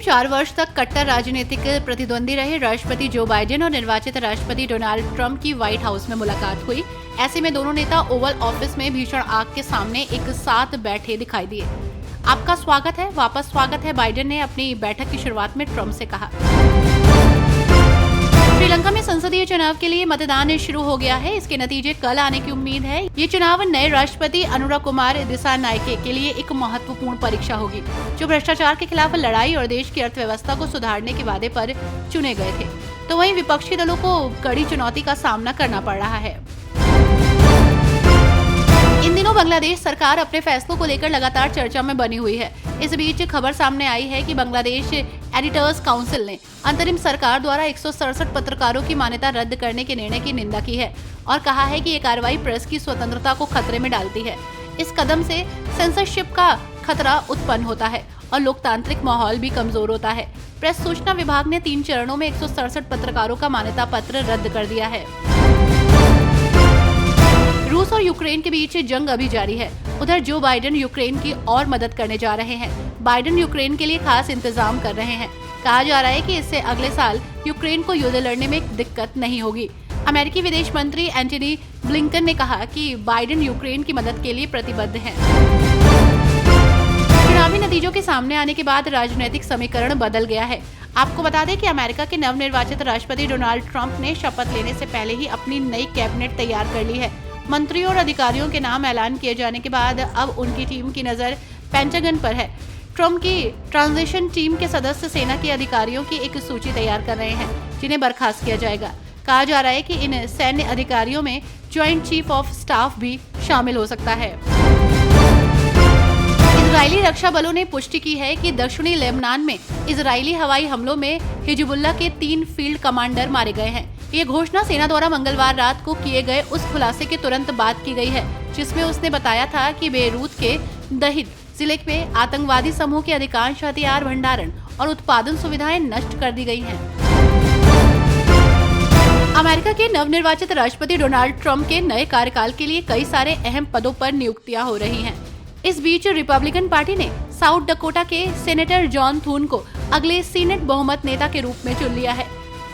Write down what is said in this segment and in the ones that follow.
4 वर्ष तक कट्टर राजनीतिक प्रतिद्वंदी रहे राष्ट्रपति जो बाइडेन और निर्वाचित राष्ट्रपति डोनाल्ड ट्रंप की व्हाइट हाउस में मुलाकात हुई। ऐसे में दोनों नेता ओवल ऑफिस में भीषण आग के सामने एक साथ बैठे दिखाई दिए। आपका स्वागत है, वापस स्वागत है, बाइडेन ने अपनी बैठक की शुरुआत में ट्रंप से कहा। श्रीलंका में संसदीय चुनाव के लिए मतदान शुरू हो गया है। इसके नतीजे कल आने की उम्मीद है। ये चुनाव नए राष्ट्रपति अनुराकुमार दिसानायके के लिए एक महत्वपूर्ण परीक्षा होगी, जो भ्रष्टाचार के खिलाफ लड़ाई और देश की अर्थव्यवस्था को सुधारने के वादे पर चुने गए थे। तो वहीं विपक्षी दलों को कड़ी चुनौती का सामना करना पड़ रहा है। इन दिनों बांग्लादेश सरकार अपने फैसलों को लेकर लगातार चर्चा में बनी हुई है। इस बीच खबर सामने आई है कि बांग्लादेश एडिटर्स काउंसिल ने अंतरिम सरकार द्वारा 167 पत्रकारों की मान्यता रद्द करने के निर्णय की निंदा की है और कहा है कि ये कार्रवाई प्रेस की स्वतंत्रता को खतरे में डालती है। इस कदम से सेंसरशिप का खतरा उत्पन्न होता है और लोकतांत्रिक माहौल भी कमजोर होता है। प्रेस सूचना विभाग ने 3 चरणों में 167 पत्रकारों का मान्यता पत्र रद्द कर दिया है। रूस और यूक्रेन के बीच जंग अभी जारी है। उधर जो बाइडेन यूक्रेन की और मदद करने जा रहे हैं। बाइडेन यूक्रेन के लिए खास इंतजाम कर रहे हैं। कहा जा रहा है कि इससे अगले साल यूक्रेन को युद्ध लड़ने में दिक्कत नहीं होगी। अमेरिकी विदेश मंत्री एंटनी ब्लिंकन ने कहा कि बाइडेन यूक्रेन की मदद के लिए प्रतिबद्ध हैं। चुनावी नतीजों के सामने आने के बाद राजनीतिक समीकरण बदल गया है। आपको बता दें कि अमेरिका के नवनिर्वाचित राष्ट्रपति डोनाल्ड ट्रंप ने शपथ लेने से पहले ही अपनी नई कैबिनेट तैयार कर ली है। मंत्रियों और अधिकारियों के नाम ऐलान किए जाने के बाद अब उनकी टीम की नजर पेंटागन पर है। ट्रंप की ट्रांजिशन टीम के सदस्य सेना के अधिकारियों की एक सूची तैयार कर रहे हैं, जिन्हें बर्खास्त किया जाएगा। कहा जा रहा है कि इन सैन्य अधिकारियों में ज्वाइंट चीफ ऑफ स्टाफ भी शामिल हो सकता है। इजरायली रक्षा बलों ने पुष्टि की है कि दक्षिणी लेबनान में इजरायली हवाई हमलों में हिजबुल्लाह के 3 फील्ड कमांडर मारे गए हैं। ये घोषणा सेना द्वारा मंगलवार रात को किए गए उस खुलासे के तुरंत बाद की गई है, जिसमें उसने बताया था कि बेरूत के दहिद जिले में आतंकवादी समूह के अधिकांश हथियार भंडारण और उत्पादन सुविधाएं नष्ट कर दी गई हैं। अमेरिका के नवनिर्वाचित राष्ट्रपति डोनाल्ड ट्रंप के नए कार्यकाल के लिए कई सारे अहम पदों पर नियुक्तियां हो रही हैं। इस बीच रिपब्लिकन पार्टी ने साउथ डकोटा के सेनेटर जॉन थून को अगले सीनेट बहुमत नेता के रूप में चुन लिया है,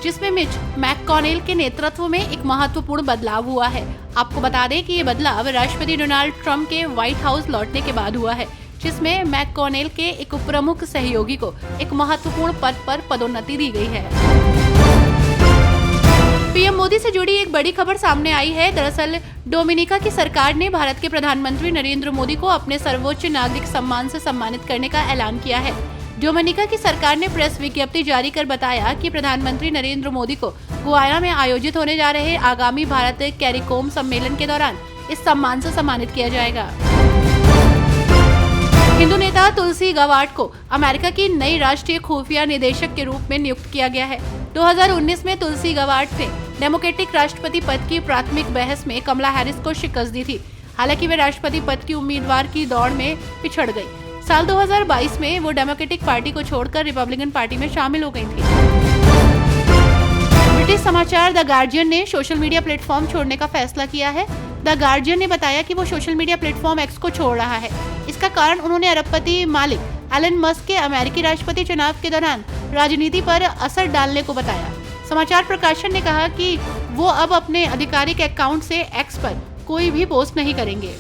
जिसमें मिच मैककॉनेल के नेतृत्व में एक महत्वपूर्ण बदलाव हुआ है। आपको बता दें कि ये बदलाव राष्ट्रपति डोनाल्ड ट्रंप के व्हाइट हाउस लौटने के बाद हुआ है, जिसमें मैककॉनेल के एक प्रमुख सहयोगी को एक महत्वपूर्ण पद पर पदोन्नति दी गई है। पीएम मोदी से जुड़ी एक बड़ी खबर सामने आई है। दरअसल डोमिनिका की सरकार ने भारत के प्रधानमंत्री नरेंद्र मोदी को अपने सर्वोच्च नागरिक सम्मान से सम्मानित करने का ऐलान किया है। डोमिनिका की सरकार ने प्रेस विज्ञप्ति जारी कर बताया कि प्रधानमंत्री नरेंद्र मोदी को गुयाना में आयोजित होने जा रहे आगामी भारत कैरिकोम सम्मेलन के दौरान इस सम्मान से सम्मानित किया जाएगा। हिंदू नेता तुलसी गवाड को अमेरिका की नई राष्ट्रीय खुफिया निदेशक के रूप में नियुक्त किया गया है। 2019 में तुलसी गवाड ने डेमोक्रेटिक राष्ट्रपति पद की प्राथमिक बहस में कमला हैरिस को शिकस्त दी थी। हालांकि वे राष्ट्रपति पद की उम्मीदवार की दौड़ में पिछड़ गई। साल 2022 में वो डेमोक्रेटिक पार्टी को छोड़कर रिपब्लिकन पार्टी में शामिल हो गई थी। ब्रिटिश समाचार द गार्जियन ने सोशल मीडिया प्लेटफॉर्म छोड़ने का फैसला किया है। द गार्जियन ने बताया कि वो सोशल मीडिया प्लेटफॉर्म एक्स को छोड़ रहा है। इसका कारण उन्होंने अरबपति मालिक एलन मस्क के अमेरिकी राष्ट्रपति चुनाव के दौरान राजनीति पर असर डालने को बताया। समाचार प्रकाशन ने कहा कि वो अब अपने आधिकारिक अकाउंट से एक्स पर कोई भी पोस्ट नहीं करेंगे।